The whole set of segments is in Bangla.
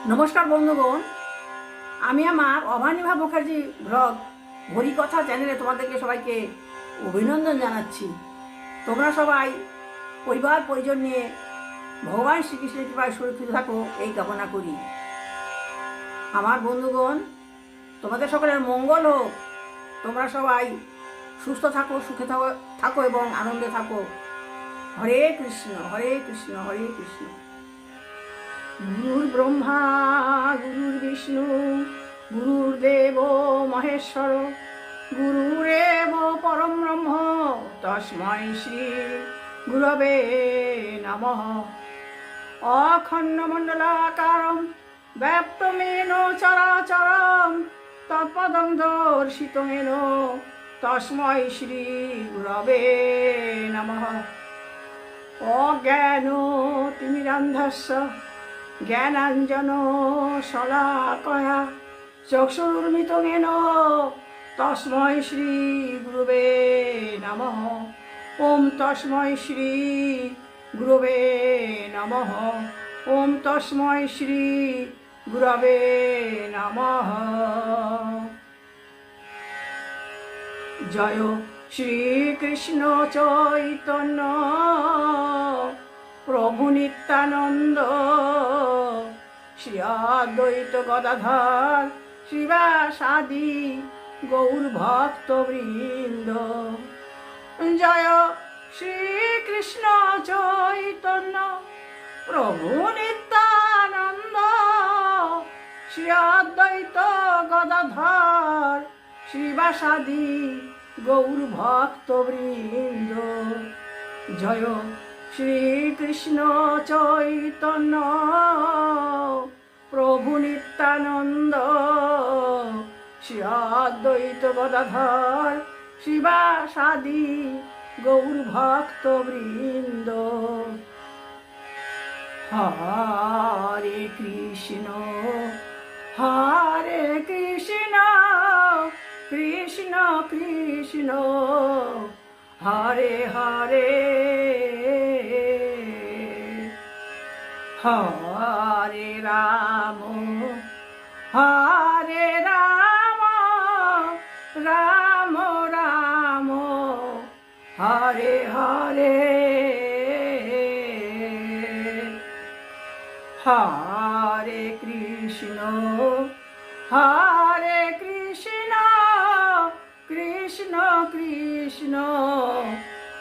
নমস্কার বন্ধুগণ, আমি আমার অভানিভা মুখার্জি ব্লগ হরিকথা চ্যানেলে তোমাদেরকে সবাইকে অভিনন্দন জানাচ্ছি। তোমরা সবাই পরিবার পরিজন নিয়ে ভগবান শ্রীকৃষ্ণের কৃপায় সুরক্ষিত থাকো এই কামনা করি। আমার বন্ধুগণ, তোমাদের সকলের মঙ্গল হোক। তোমরা সবাই সুস্থ থাকো, সুখে থাকো এবং আনন্দে থাকো। হরে কৃষ্ণ, হরে কৃষ্ণ, হরে কৃষ্ণ। গুরুর ব্রহ্মা গুরুর বিষ্ণু গুরুর্দেব মহেশ্বর গুরুরেব পরম ব্রহ্ম তস্मै শ্রী গুরবে নমঃ। অখণ্ডমণ্ডলাকারম ব্যাপ্তমেন চরাচরম তৎপদং দর্শিতমেন তস্मै শ্রী গুরবে নমঃ। অজ্ঞান তিমিরান্ধস্য জ্ঞানাঞ্জন শলাকয়া চক্ষুর্মিলিতং তস্मै শ্রী গুরবে নমঃ। ওম তস্मै শ্রী গুরবে নমঃ। ওম তস্मै শ্রী গুরবে নমঃ। জয় শ্রীকৃষ্ণ চৈতন্য প্রভু নিত্যানন্দ শ্রী অদ্বৈত গদাধর শ্রীবাসাদি গৌর ভক্তবৃন্দ। জয় শ্রীকৃষ্ণ চৈতন্য প্রভু নিত্যানন্দ শ্রী অদ্বৈত গদাধর শ্রীবাসাদি গৌর ভক্তবৃন্দ। জয় শ্রীকৃষ্ণ চৈতন্য প্রভু নিত্যানন্দ শ্রী অদ্বৈত গদাধর শ্রীবাসাদি গৌর ভক্তবৃন্দ। হরে কৃষ্ণ হরে কৃষ্ণ কৃষ্ণ কৃষ্ণ হরে হরে হরে রাম হরে রাম রাম রাম হরে হরে হরে কৃষ্ণ হরে কৃষ্ণ কৃষ্ণ কৃষ্ণ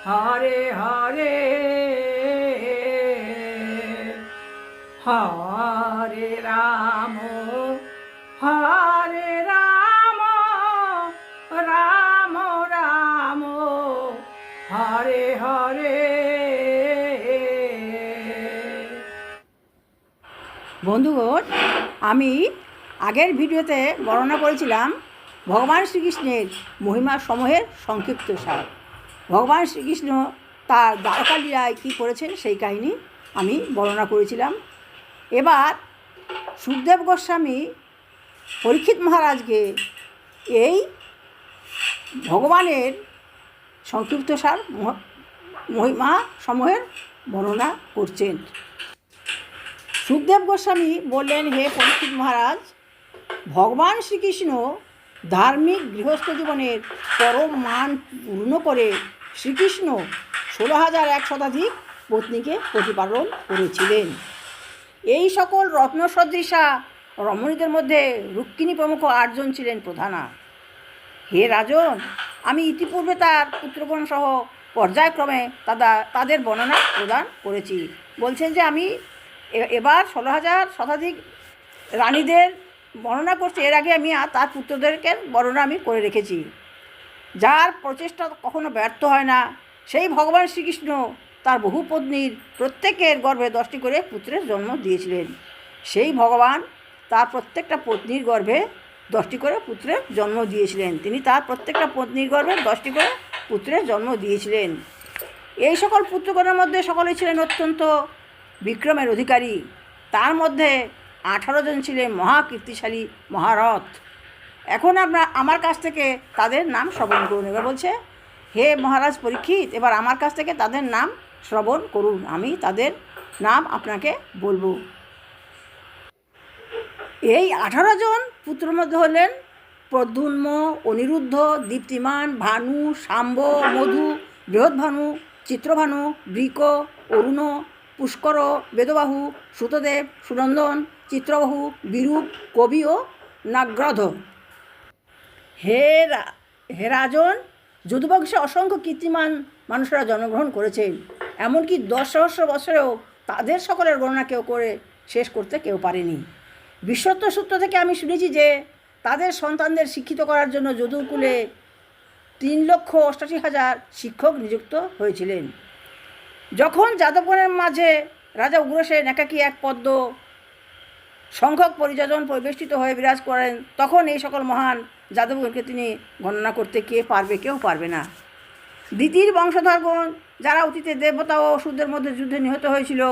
হরে হরে হরে রাম হরে রাম রাম রাম হরে হরে। বন্ধুগণ, আমি আগের ভিডিওতে বর্ণনা করেছিলাম ভগবান শ্রীকৃষ্ণের মহিমা সমূহের সংক্ষিপ্ত সার। ভগবান শ্রীকৃষ্ণ তার দ্বারকা লীলায় কী করেছেন সেই কাহিনী আমি বর্ণনা করেছিলাম। এবার সুখদেব গোস্বামী পরীক্ষিত মহারাজকে এই ভগবানের সংক্ষিপ্ত সার মহিমা সমূহের বর্ণনা করছেন। সুখদেব গোস্বামী বললেন, হে পরীক্ষিত মহারাজ, ভগবান শ্রীকৃষ্ণ ধার্মিক গৃহস্থ জীবনের পরম মান পূর্ণ করে শ্রীকৃষ্ণ 16,001 শতাধিক পত্নীকে প্রতিপালন করেছিলেন। এই সকল রত্নসদৃশা রমণীদের মধ্যে রুক্মিণী প্রমুখ 8 জন ছিলেন প্রধানা। হে রাজন, আমি ইতিপূর্বে তার পুত্রগণ সহ পর্যায়ক্রমে তাদের বর্ণনা প্রদান করেছি। বলছেন যে আমি এবার 16,000 শতাধিক রানীদের বর্ণনা করছি। এর আগে আমি তার পুত্রদেরকে বর্ণনা আমি করে রেখেছি। যার প্রচেষ্টা কখনো ব্যর্থ হয় না, সেই ভগবান শ্রীকৃষ্ণ তার বহু পত্নীর প্রত্যেকের গর্ভে 10টি করে পুত্রের জন্ম দিয়েছিলেন। সেই ভগবান তার প্রত্যেকটা পত্নীর গর্ভে 10টি করে পুত্রের জন্ম দিয়েছিলেন। তিনি তার প্রত্যেকটা পত্নীর গর্ভে 10টি করে পুত্রের জন্ম দিয়েছিলেন। এই সকল পুত্রগণের মধ্যে সকলেই ছিলেন অত্যন্ত বিক্রমের অধিকারী। তার মধ্যে 18 জন ছিলেন মহাকীর্তিশালী মহারথ। এখন আমার কাছ থেকে তাদের নাম শ্রবণ করুন। এবার বলছে, হে মহারাজ পরীক্ষিত, এবার আমার কাছ থেকে তাদের নাম শ্রবণ করুন, আমি তাদের নাম আপনাকে বলবো। এই 18 জন পুত্রের মধ্যে হলেন প্রদ্যুম্ন, অনিরুদ্ধ, দীপ্তিমান, ভানু, শাম্ব, মধু, বৃহদ্ভানু, চিত্রভানু, বৃক, অরুণ, পুষ্কর, বেদবাহু, সুতদেব, সুনন্দন, চিত্রবাহু, বিরূপ, কবি ও নাগ্রধ। হে হে রাজন, যদুবংশে অসংখ্য কীর্তিমান মানুষরা জন্মগ্রহণ করেছেন, এমনকি 10 সহস্র বছরেও তাদের সকলের গণনা কেউ করে শেষ করতে কেউ পারেনি। বিশ্বত্ব সূত্র থেকে আমি শুনেছি যে তাদের সন্তানদের শিক্ষিত করার জন্য যদুকুলে 3,88,000 শিক্ষক নিযুক্ত হয়েছিলেন। যখন যাদবগণের মাঝে রাজা উগ্রসেন একাকী এক পদ্ম সংখ্যক পরিযোজন পরিবেষ্টিত হয়ে বিরাজ করেন, তখন এই সকল মহান যাদবগণকে তিনি গণনা করতে কেউ পারবে না। দ্বিতীয় বংশধরগণ যারা অতীতে দেবতা ও অসুরদের মধ্যে যুদ্ধে নিহত হয়েছিল,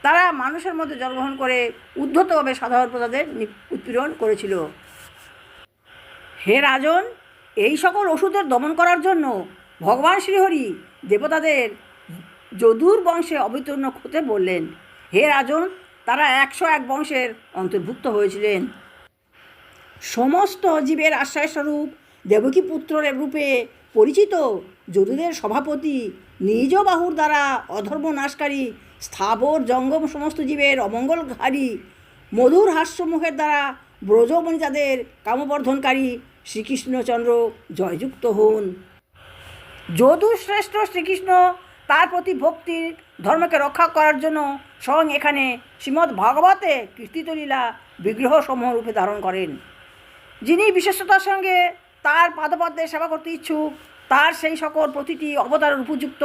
তারা মানুষের মধ্যে জন্মগ্রহণ করে উদ্ধতভাবে সাধারণ প্রজাদের উৎপীড়ন করেছিল। হে রাজন, এই সকল অসুরদের দমন করার জন্য ভগবান শ্রীহরি দেবতাদের যদুর বংশে অবতীর্ণ হতে বললেন। হে রাজন, তারা 101 বংশের অন্তর্ভুক্ত হয়েছিলেন। সমস্ত জীবের আশ্রয়স্বরূপ দেবকী পুত্রের রূপে পরিচিত যদুদের সভাপতি নিজ বাহুর দ্বারা অধর্ম নাশকারী, স্থাবর জঙ্গম সমস্ত জীবের অমঙ্গলকারী, মধুর হাস্যমুখের দ্বারা ব্রজবনিতাদের কামবর্ধনকারী শ্রীকৃষ্ণচন্দ্র জয়যুক্ত হন। যদুশ্রেষ্ঠ শ্রীকৃষ্ণ তার প্রতি ভক্তির ধর্মকে রক্ষা করার জন্য স্বয়ং এখানে শ্রীমদ্ ভাগবতে কীর্তিত লীলা বিগ্রহ সমূহ রূপে ধারণ করেন। যিনি বিশেষতার সঙ্গে তার পাদপদ্মে সেবা করতে ইচ্ছুক, তার সেই সকল প্রতিটি অবতারের উপযুক্ত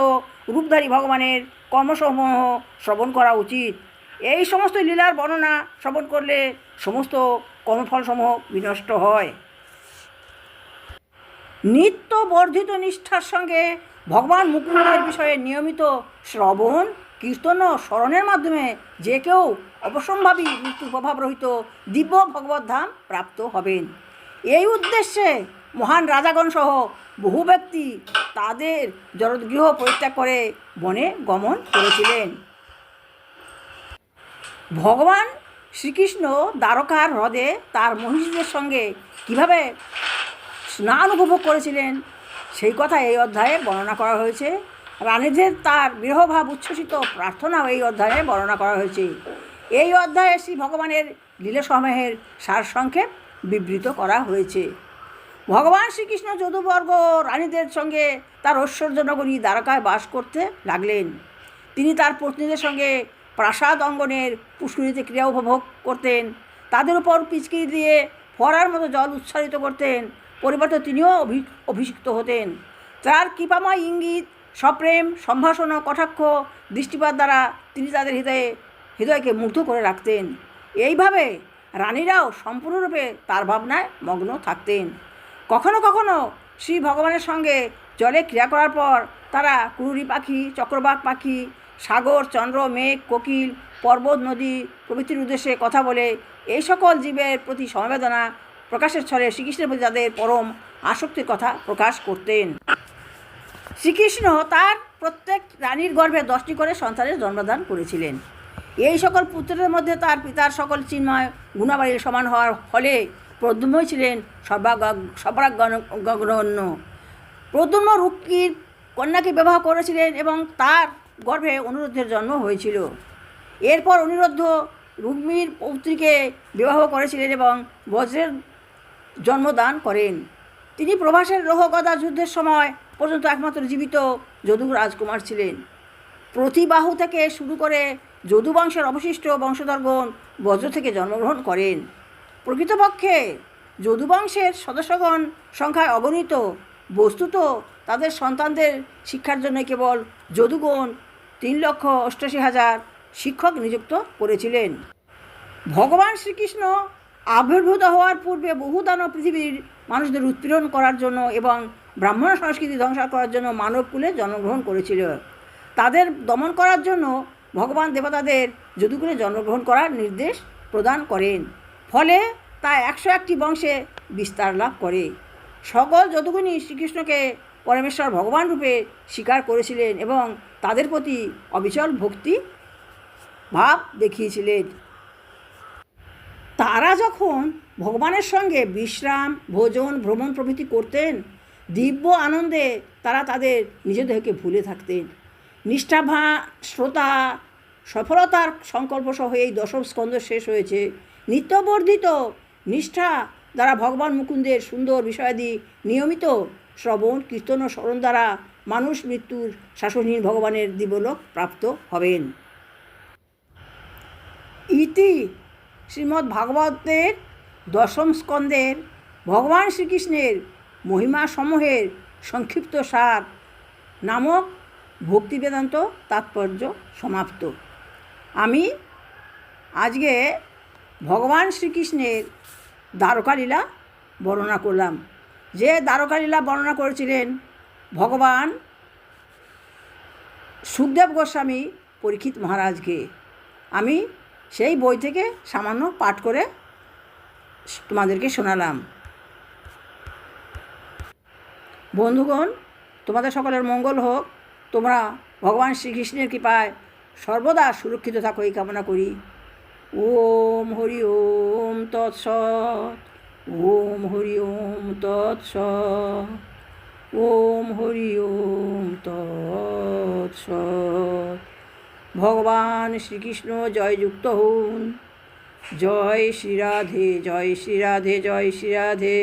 রূপধারী ভগবানের কর্মসমূহ শ্রবণ করা উচিত। এই সমস্ত লীলার বর্ণনা শ্রবণ করলে সমস্ত কর্মফলসমূহ বিনষ্ট হয়। নিত্য বর্ধিত নিষ্ঠার সঙ্গে ভগবান মুকুন্দের বিষয়ে নিয়মিত শ্রবণ, কীর্তন ও স্মরণের মাধ্যমে যে কেউ অবশ্যম্ভাবী মৃত্যু প্রভাবরহিত দিব্য ভগবদ্ধাম প্রাপ্ত হবেন। এই উদ্দেশ্যে মহান রাজাগণ সহ বহু ব্যক্তি তাদের জরৎগৃহ পরিত্যাগ করে বনে গমন করেছিলেন। ভগবান শ্রীকৃষ্ণ দ্বারকার হ্রদে তার মহিষীদের সঙ্গে কীভাবে স্নান উপভোগ করেছিলেন সেই কথা এই অধ্যায়ে বর্ণনা করা হয়েছে। রানীদের তার বিরহভাব উচ্ছ্বসিত প্রার্থনাও এই অধ্যায়ে বর্ণনা করা হয়েছে। এই অধ্যায়ে শ্রী ভগবানের লীলাসমূহের সারসংক্ষেপ বিবৃত করা হয়েছে। ভগবান শ্রীকৃষ্ণ যদুবর্গ রানীদের সঙ্গে তার ঐশ্বর্যনগরী দ্বারকায় বাস করতে লাগলেন। তিনি তার পত্নীদের সঙ্গে প্রাসাদ অঙ্গনের পুষ্করিণীতে ক্রিয়া উপভোগ করতেন, তাদের উপর পিচকিরি দিয়ে ফোয়ারার মতো জল উচ্ছ্বারিত করতেন, পরিবর্তে তিনিও অভিষিক্ত হতেন। তার কৃপাময় ইঙ্গিত, সপ্রেম সম্ভাষণ ও কটাক্ষ দৃষ্টিপাত দ্বারা তিনি তাদের হৃদয়কে মুগ্ধ করে রাখতেন। এইভাবে রানীরাও সম্পূর্ণরূপে তার ভাবনায় মগ্ন থাকতেন। কখনো কখনো শ্রী ভগবানের সঙ্গে জলে ক্রিয়া করার পর তারা কুরুরি পাখি, চক্রবাক পাখি, সাগর, চন্দ্র, মেঘ, কোকিল, পর্বত, নদী প্রভৃতির উদ্দেশ্যে কথা বলে এই সকল জীবের প্রতি সমবেদনা প্রকাশের ছলে শ্রীকৃষ্ণের প্রতি তাদের পরম আসক্তির কথা প্রকাশ করতেন। শ্রীকৃষ্ণ তার প্রত্যেক রানীর গর্ভে 10টি করে সন্তানের জন্মদান করেছিলেন। এই সকল পুত্রের মধ্যে তার পিতার সকল চিন্ময় গুণাবলীর সমান হওয়ার ফলে প্রদ্যুম্নই ছিলেন সর্বাগ্রগণ্য। প্রদ্যুম্ন রুক্মীর কন্যাকে বিবাহ করেছিলেন এবং তার গর্ভে অনিরুদ্ধের জন্ম হয়েছিল। এরপর অনিরুদ্ধ রুক্মীর পৌত্রীকে বিবাহ করেছিলেন এবং বজ্রের জন্মদান করেন। তিনি প্রভাসের লৌহগদা যুদ্ধের সময় পর্যন্ত একমাত্র জীবিত যদু রাজকুমার ছিলেন। প্রতিবাহু থেকে শুরু করে যদুবংশের অবশিষ্ট বংশধরগণ বজ্র থেকে জন্মগ্রহণ করেন। প্রকৃতপক্ষে যদুবংশের সদস্যগণ সংখ্যায় অগণিত, বস্তুত তাদের সন্তানদের শিক্ষার জন্য কেবল যদুগণ 3,88,000 শিক্ষক নিযুক্ত করেছিলেন। ভগবান শ্রীকৃষ্ণ আবির্ভূত হওয়ার পূর্বে বহু দানব পৃথিবীর মানুষদের উৎপীড়ন করার জন্য এবং ব্রাহ্মণ সংস্কৃতি ধ্বংস করার জন্য মানবকুলে জন্মগ্রহণ করেছিল। তাদের দমন করার জন্য ভগবান দেবতাদের যদুকুলে জন্মগ্রহণ করার নির্দেশ প্রদান করেন। ফলে তা 101টি বংশে বিস্তার লাভ করে। সকল যদুগুণী শ্রীকৃষ্ণকে পরমেশ্বর ভগবান রূপে স্বীকার করেছিলেন এবং তাদের প্রতি অবিচল ভক্তি ভাব দেখিয়েছিলেন। তারা যখন ভগবানের সঙ্গে বিশ্রাম, ভোজন, ভ্রমণ প্রভৃতি করতেন, দিব্য আনন্দে তারা তাদের নিজেদেরকে ভুলে থাকতেন। নিষ্ঠাবান শ্রোতা সফলতার সংকল্পসহ এই দশম স্কন্ধ শেষ হয়েছে। নিত্যবর্ধিত নিষ্ঠা দ্বারা ভগবান মুকুন্দের সুন্দর বিষয়াদি নিয়মিত শ্রবণ, কীর্তন ও স্মরণ দ্বারা মানুষ মৃত্যুর শাসনহীন ভগবানের দিব্যলোক প্রাপ্ত হবেন। ইতি শ্রীমদ্ ভাগবতের দশম স্কন্ধের ভগবান শ্রীকৃষ্ণের মহিমা সমূহের সংক্ষিপ্ত সার নামক ভক্তিবেদান্ত তাৎপর্য সমাপ্ত। আমি আজকে ভগবান শ্রীকৃষ্ণের দ্বারকালীলা বর্ণনা করলাম। যে দ্বারকালীলা বর্ণনা করেছিলেন ভগবান সুখদেব গোস্বামী পরীক্ষিত মহারাজকে, আমি সেই বই থেকে সামান্য পাঠ করে তোমাদেরকে শোনালাম। বন্ধুগণ, তোমাদের সকলের মঙ্গল হোক। তোমরা ভগবান শ্রীকৃষ্ণের কৃপায় সর্বদা সুরক্ষিত থাকো এই কামনা করি। ওম হরি ওম তৎসৎ। ওম হরি ওম তৎসৎ। ওম হরি ওম তৎসৎ। ভগবান শ্রীকৃষ্ণ জয়যুক্ত হন। জয় শ্রী রাধে, জয় শ্রী রাধে, জয় শ্রী রাধে।